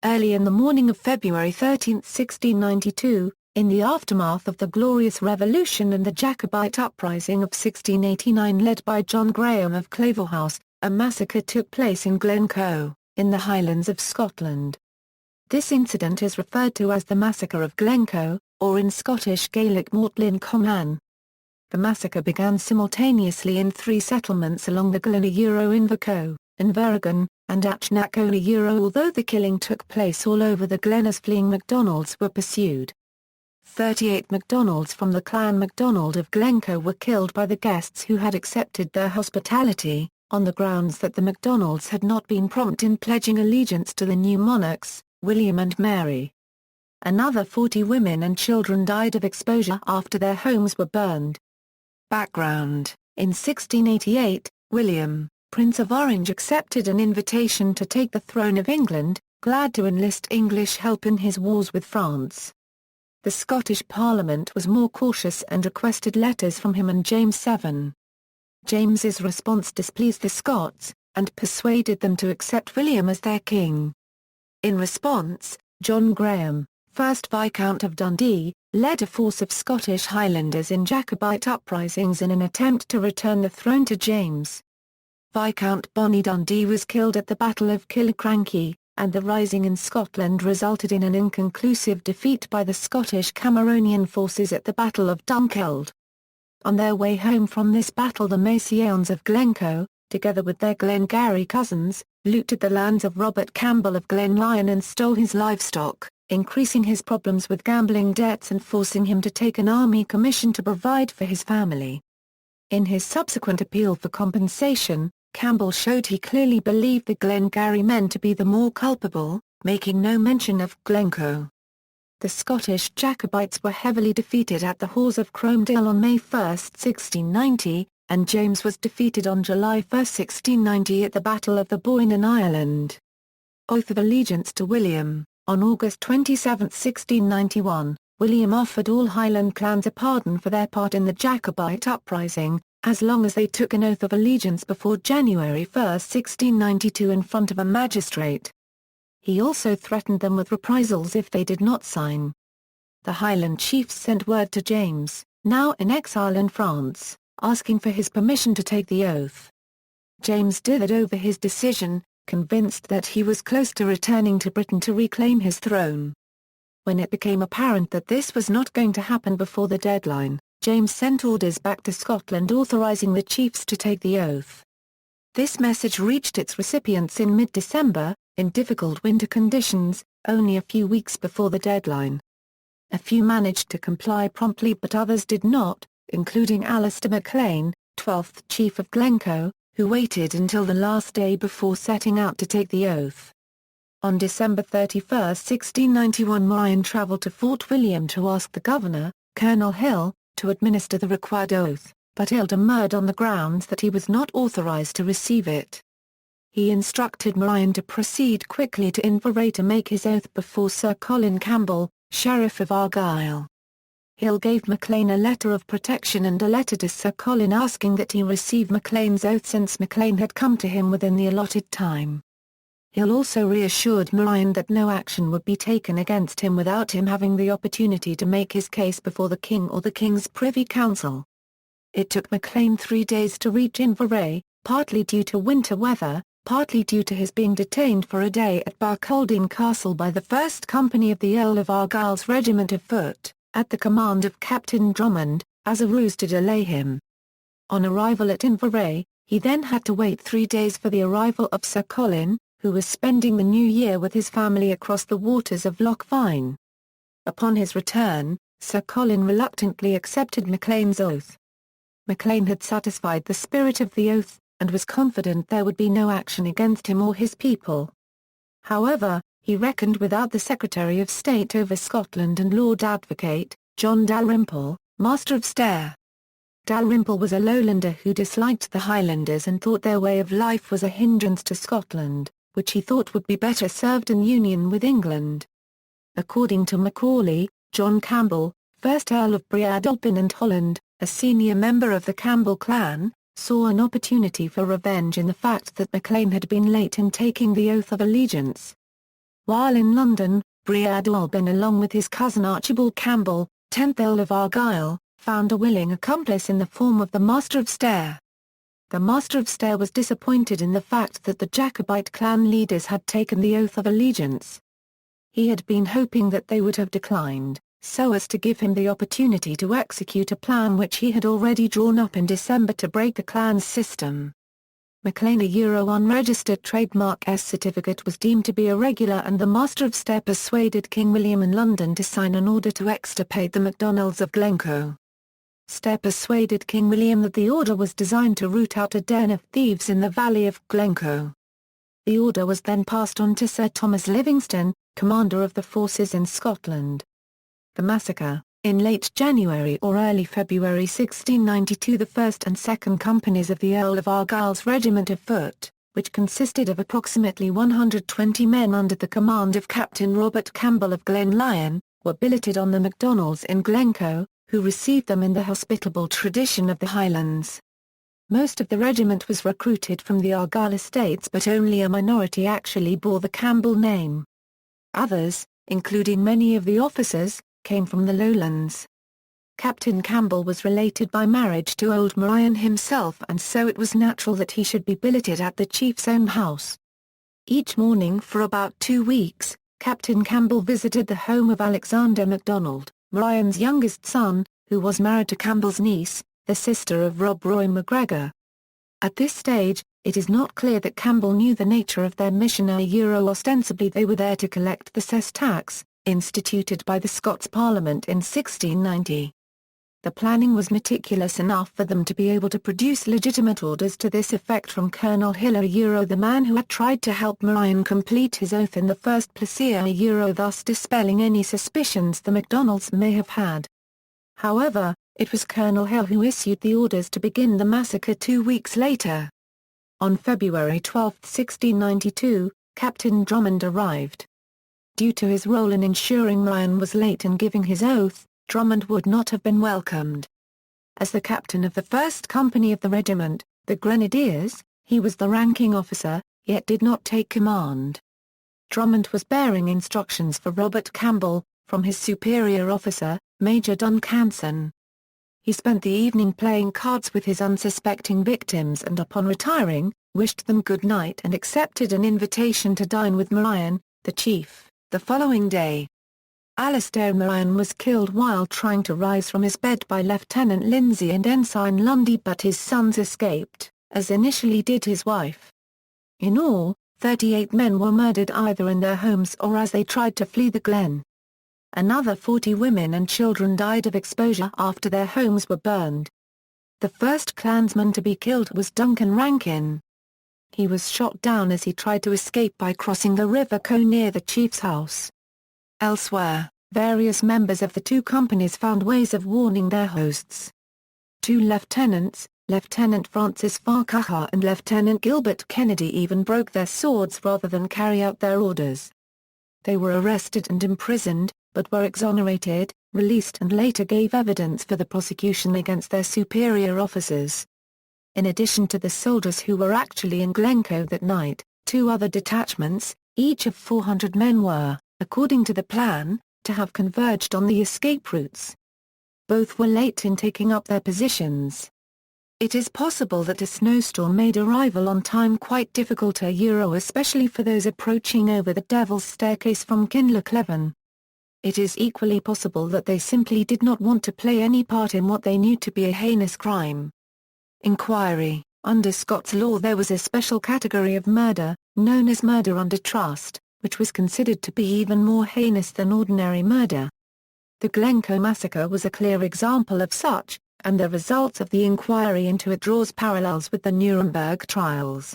Early in the morning of February 13, 1692, in the aftermath of the Glorious Revolution and the Jacobite uprising of 1689 led by John Graham of Claverhouse, a massacre took place in Glen Coe, in the Highlands of Scotland. This incident is referred to as the Massacre of Glencoe, or in Scottish Gaelic Mort Comhann. The massacre began simultaneously in three settlements along the Ghlinne Invercoe, Inverrigan, and Achnacon although the killing took place all over the Glen as fleeing MacDonalds were pursued. 38 MacDonalds from the Clan MacDonald of Glencoe were killed by the guests who had accepted their hospitality, on the grounds that the MacDonalds had not been prompt in pledging allegiance to the new monarchs, William and Mary. Another 40 women and children died of exposure after their homes were burned. Background: in 1688, William, Prince of Orange accepted an invitation to take the throne of England, glad to enlist English help in his wars with France. The Scottish Parliament was more cautious and requested letters from him and James VII. James's response displeased the Scots, and persuaded them to accept William as their king. In response, John Graham, 1st Viscount of Dundee, led a force of Scottish Highlanders in Jacobite uprisings in an attempt to return the throne to James. Viscount Bonnie Dundee was killed at the Battle of Killiecrankie, and the rising in Scotland resulted in an inconclusive defeat by the Scottish Cameronian forces at the Battle of Dunkeld. On their way home from this battle the Massacres of Glencoe, together with their Glengarry cousins, looted the lands of Robert Campbell of Ghlinne and stole his livestock, increasing his problems with gambling debts and forcing him to take an army commission to provide for his family. In his subsequent appeal for compensation, Campbell showed he clearly believed the Glengarry men to be the more culpable, making no mention of Glencoe. The Scottish Jacobites were heavily defeated at the Hawes of Cromdale on May 1, 1690, and James was defeated on July 1, 1690 at the Battle of the Boyne in Ireland. Oath of allegiance to William. On August 27, 1691, William offered all Highland clans a pardon for their part in the Jacobite uprising, as long as they took an oath of allegiance before January 1, 1692 in front of a magistrate. He also threatened them with reprisals if they did not sign. The Highland chiefs sent word to James, now in exile in France, asking for his permission to take the oath. James dithered over his decision, convinced that he was close to returning to Britain to reclaim his throne. When it became apparent that this was not going to happen before the deadline, James sent orders back to Scotland authorising the chiefs to take the oath. This message reached its recipients in mid-December, in difficult winter conditions, only a few weeks before the deadline. A few managed to comply promptly but others did not, including Alistair MacLean, 12th Chief of Glencoe, who waited until the last day before setting out to take the oath. On December 31, 1691 Moran travelled to Fort William to ask the governor, Colonel Hill, to administer the required oath, but Hill demurred on the grounds that he was not authorised to receive it. He instructed Moran to proceed quickly to Inverrigan to make his oath before Sir Colin Campbell, Sheriff of Argyll. Hill gave MacLean a letter of protection and a letter to Sir Colin asking that he receive MacLean's oath since MacLean had come to him within the allotted time. Hill also reassured Moran that no action would be taken against him without him having the opportunity to make his case before the king or the king's Privy Council. It took MacLean 3 days to reach Inverrigan, partly due to winter weather, partly due to his being detained for a day at Barcaldine Castle by the 1st Company of the Earl of Argyll's regiment of foot, at the command of Captain Drummond, as a ruse to delay him. On arrival at Inverrigan, he then had to wait 3 days for the arrival of Sir Colin, who was spending the new year with his family across the waters of Loch Fyne. Upon his return, Sir Colin reluctantly accepted MacLean's oath. MacLean had satisfied the spirit of the oath, and was confident there would be no action against him or his people. However, he reckoned without the Secretary of State over Scotland and Lord Advocate, John Dalrymple, Master of Stair. Dalrymple was a lowlander who disliked the Highlanders and thought their way of life was a hindrance to Scotland, which he thought would be better served in union with England. According to Macaulay, John Campbell, 1st Earl of Breadalbane and Holland, a senior member of the Campbell clan, saw an opportunity for revenge in the fact that MacLean had been late in taking the oath of allegiance. While in London, Bread Alban along with his cousin Archibald Campbell, 10th Earl of Argyll, found a willing accomplice in the form of the Master of Stair. The Master of Stair was disappointed in the fact that the Jacobite clan leaders had taken the oath of allegiance. He had been hoping that they would have declined, so as to give him the opportunity to execute a plan which he had already drawn up in December to break the clan's system. MacLean unregistered trademark S certificate was deemed to be irregular and the Master of Stair persuaded King William in London to sign an order to extirpate the MacDonalds of Glencoe. Stair persuaded King William that the order was designed to root out a den of thieves in the valley of Glencoe. The order was then passed on to Sir Thomas Livingston, commander of the forces in Scotland. The massacre, in late January or early February 1692, the 1st and 2nd Companies of the Earl of Argyll's Regiment of Foot, which consisted of approximately 120 men under the command of Captain Robert Campbell of Ghlinne, were billeted on the MacDonalds in Glencoe, who received them in the hospitable tradition of the Highlands. Most of the regiment was recruited from the Argyll estates but only a minority actually bore the Campbell name. Others, including many of the officers, came from the lowlands. Captain Campbell was related by marriage to old Marion himself and so it was natural that he should be billeted at the chief's own house. Each morning for about 2 weeks, Captain Campbell visited the home of Alexander MacDonald, Marion's youngest son, who was married to Campbell's niece, the sister of Rob Roy MacGregor. At this stage, it is not clear that Campbell knew the nature of their mission. Ostensibly they were there to collect the cess tax, instituted by the Scots Parliament in 1690. The planning was meticulous enough for them to be able to produce legitimate orders to this effect from Colonel Hill, the man who had tried to help Marion complete his oath in the first place, thus dispelling any suspicions the MacDonalds may have had. However, it was Colonel Hill who issued the orders to begin the massacre 2 weeks later. On February 12, 1692, Captain Drummond arrived. Due to his role in ensuring Marion was late in giving his oath, Drummond would not have been welcomed. As the captain of the 1st Company of the regiment, the Grenadiers, he was the ranking officer, yet did not take command. Drummond was bearing instructions for Robert Campbell, from his superior officer, Major Duncanson. He spent the evening playing cards with his unsuspecting victims and upon retiring, wished them good night and accepted an invitation to dine with Marion, the chief, the following day. Alastair Marion was killed while trying to rise from his bed by Lieutenant Lindsay and Ensign Lundy, but his sons escaped, as initially did his wife. In all, 38 men were murdered either in their homes or as they tried to flee the Glen. Another 40 women and children died of exposure after their homes were burned. The first clansman to be killed was Duncan Rankin. He was shot down as he tried to escape by crossing the River Coe near the chief's house. Elsewhere, various members of the 2 companies found ways of warning their hosts. 2 lieutenants, Lieutenant Francis Farquhar and Lieutenant Gilbert Kennedy, even broke their swords rather than carry out their orders. They were arrested and imprisoned, but were exonerated, released and later gave evidence for the prosecution against their superior officers. In addition to the soldiers who were actually in Glencoe that night, 2 other detachments, each of 400 men were, according to the plan, to have converged on the escape routes. Both were late in taking up their positions. It is possible that a snowstorm made arrival on time quite difficult, especially for those approaching over the Devil's Staircase from Kinlochleven. It is equally possible that they simply did not want to play any part in what they knew to be a heinous crime. Inquiry. Under Scots law there was a special category of murder, known as murder under trust, which was considered to be even more heinous than ordinary murder. The Glencoe massacre was a clear example of such, and the results of the inquiry into it draws parallels with the Nuremberg trials.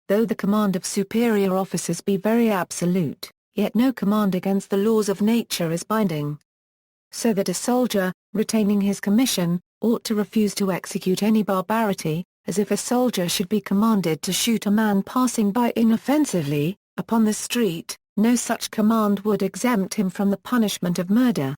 Though the command of superior officers be very absolute, yet no command against the laws of nature is binding. So that a soldier, retaining his commission, ought to refuse to execute any barbarity, as if a soldier should be commanded to shoot a man passing by inoffensively, upon the street, no such command would exempt him from the punishment of murder.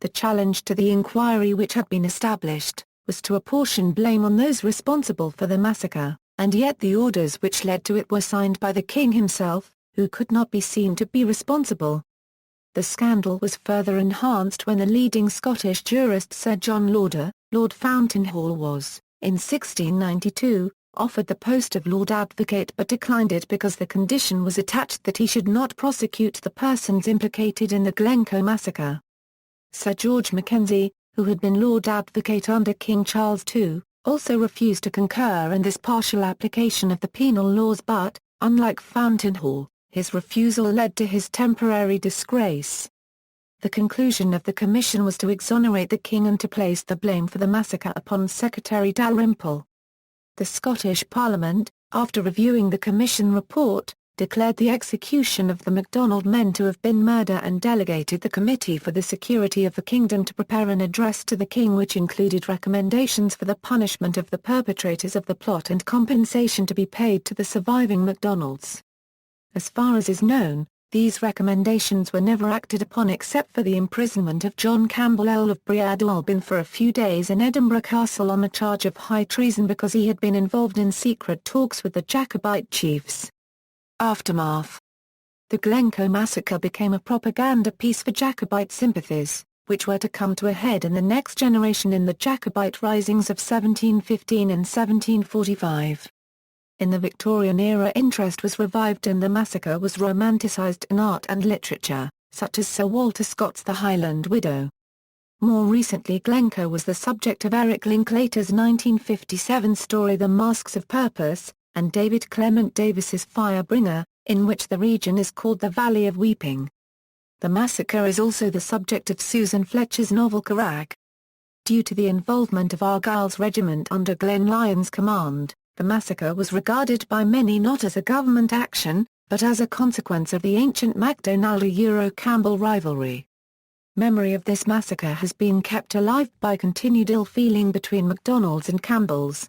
The challenge to the inquiry which had been established, was to apportion blame on those responsible for the massacre, and yet the orders which led to it were signed by the king himself, who could not be seen to be responsible. The scandal was further enhanced when the leading Scottish jurist Sir John Lauder, Lord Fountainhall was, in 1692, offered the post of Lord Advocate but declined it because the condition was attached that he should not prosecute the persons implicated in the Glencoe massacre. Sir George Mackenzie, who had been Lord Advocate under King Charles II, also refused to concur in this partial application of the penal laws but, unlike Fountainhall, his refusal led to his temporary disgrace. The conclusion of the commission was to exonerate the king and to place the blame for the massacre upon Secretary Dalrymple. The Scottish Parliament, after reviewing the commission report, declared the execution of the MacDonald men to have been murder and delegated the Committee for the Security of the Kingdom to prepare an address to the king which included recommendations for the punishment of the perpetrators of the plot and compensation to be paid to the surviving MacDonalds. As far as is known, these recommendations were never acted upon except for the imprisonment of John Campbell Earl of Breadalbin for a few days in Edinburgh Castle on a charge of high treason because he had been involved in secret talks with the Jacobite chiefs. Aftermath. The Glencoe massacre became a propaganda piece for Jacobite sympathies, which were to come to a head in the next generation in the Jacobite risings of 1715 and 1745. In the Victorian era interest was revived and the massacre was romanticised in art and literature, such as Sir Walter Scott's The Highland Widow. More recently Glencoe was the subject of Eric Linklater's 1957 story The Masks of Purpose, and David Clement Davis's Firebringer, in which the region is called the Valley of Weeping. The massacre is also the subject of Susan Fletcher's novel Carrack. Due to the involvement of Argyll's regiment under Glen Lyon's command, the massacre was regarded by many not as a government action, but as a consequence of the ancient MacDonald-Campbell rivalry. Memory of this massacre has been kept alive by continued ill-feeling between MacDonalds and Campbells.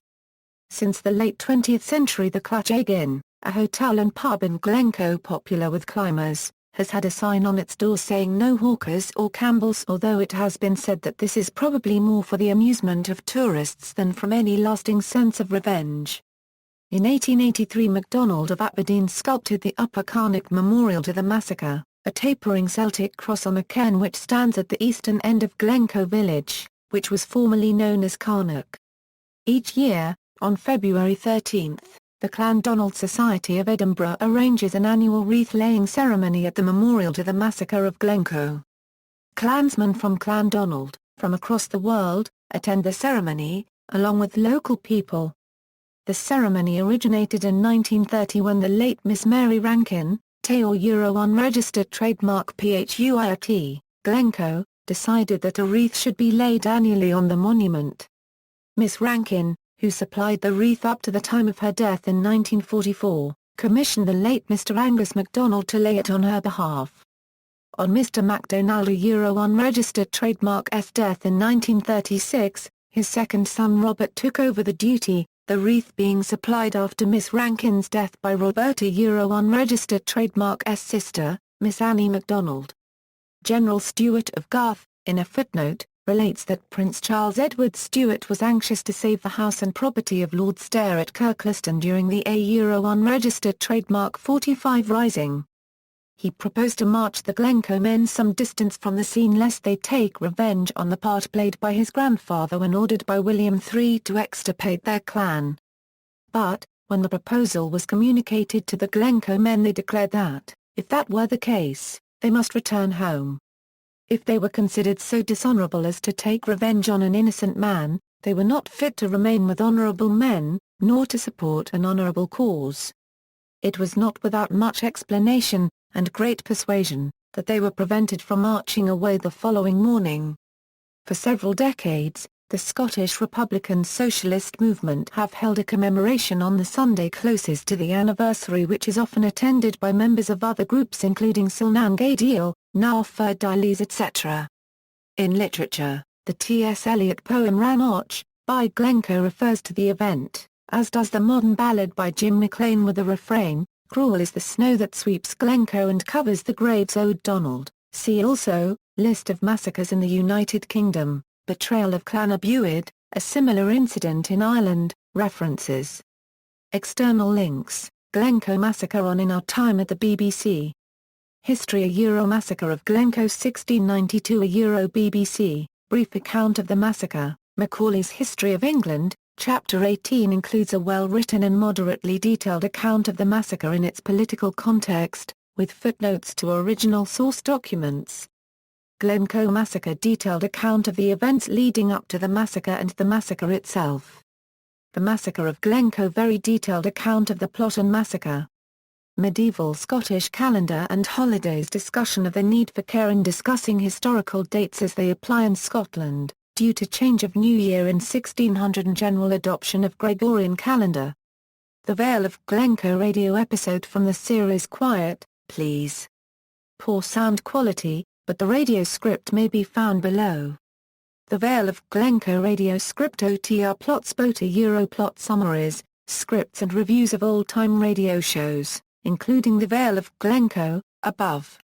Since the late 20th century the Clutch Inn, a hotel and pub in Glencoe popular with climbers, has had a sign on its door saying no hawkers or Campbells, although it has been said that this is probably more for the amusement of tourists than from any lasting sense of revenge. In 1883 MacDonald of Aberdeen sculpted the Upper Carnock Memorial to the massacre, a tapering Celtic cross on a cairn which stands at the eastern end of Glencoe village, which was formerly known as Carnock. Each year, on February 13, the Clandonald Society of Edinburgh arranges an annual wreath-laying ceremony at the memorial to the Massacre of Glencoe. Clansmen from Clandonald, from across the world, attend the ceremony, along with local people. The ceremony originated in 1930 when the late Miss Mary Rankin, Teo Euro unregistered trademark PHUIRT, Glencoe, decided that a wreath should be laid annually on the monument. Miss Rankin, who supplied the wreath up to the time of her death in 1944, commissioned the late Mr. Angus MacDonald to lay it on her behalf. On Mr. MacDonald Euro unregistered trademark's death in 1936, his second son Robert took over the duty, the wreath being supplied after Miss Rankin's death by Roberta Euro unregistered trademark's sister, Miss Annie MacDonald. General Stewart of Garth, in a footnote, relates that Prince Charles Edward Stuart was anxious to save the house and property of Lord Stair at Kirkliston during the A Euro unregistered trademark 45 rising. He proposed to march the Glencoe men some distance from the scene lest they take revenge on the part played by his grandfather when ordered by William III to extirpate their clan. But, when the proposal was communicated to the Glencoe men they declared that, if that were the case, they must return home. If they were considered so dishonourable as to take revenge on an innocent man, they were not fit to remain with honourable men, nor to support an honourable cause. It was not without much explanation, and great persuasion, that they were prevented from marching away the following morning. For several decades, the Scottish Republican Socialist movement have held a commemoration on the Sunday closest to the anniversary which is often attended by members of other groups including Silnan Gaedhil, Naofa Diles etc. In literature, the T.S. Eliot poem Rannoch, by Glencoe refers to the event, as does the modern ballad by Jim MacLean with the refrain, "Cruel is the snow that sweeps Glencoe and covers the graves o' Donald." See also, List of massacres in the United Kingdom, Betrayal of Clan Abuid, a similar incident in Ireland, references. External links, Glencoe massacre on In Our Time at the BBC. History Massacre of Glencoe 1692 BBC, brief account of the massacre. Macaulay's History of England, Chapter 18 includes a well-written and moderately detailed account of the massacre in its political context, with footnotes to original source documents. Glen Coe massacre detailed account of the events leading up to the massacre and the massacre itself. The Massacre of Glencoe very detailed account of the plot and massacre. Medieval Scottish calendar and holidays discussion of the need for care in discussing historical dates as they apply in Scotland, due to change of New Year in 1600 and general adoption of Gregorian calendar. The Vale of Glencoe radio episode from the series Quiet, Please. Poor sound quality, but the radio script may be found below. The Vale of Glencoe radio script OTR plots BOTA plot summaries, scripts and reviews of old-time radio shows, including The Vale of Glencoe, above.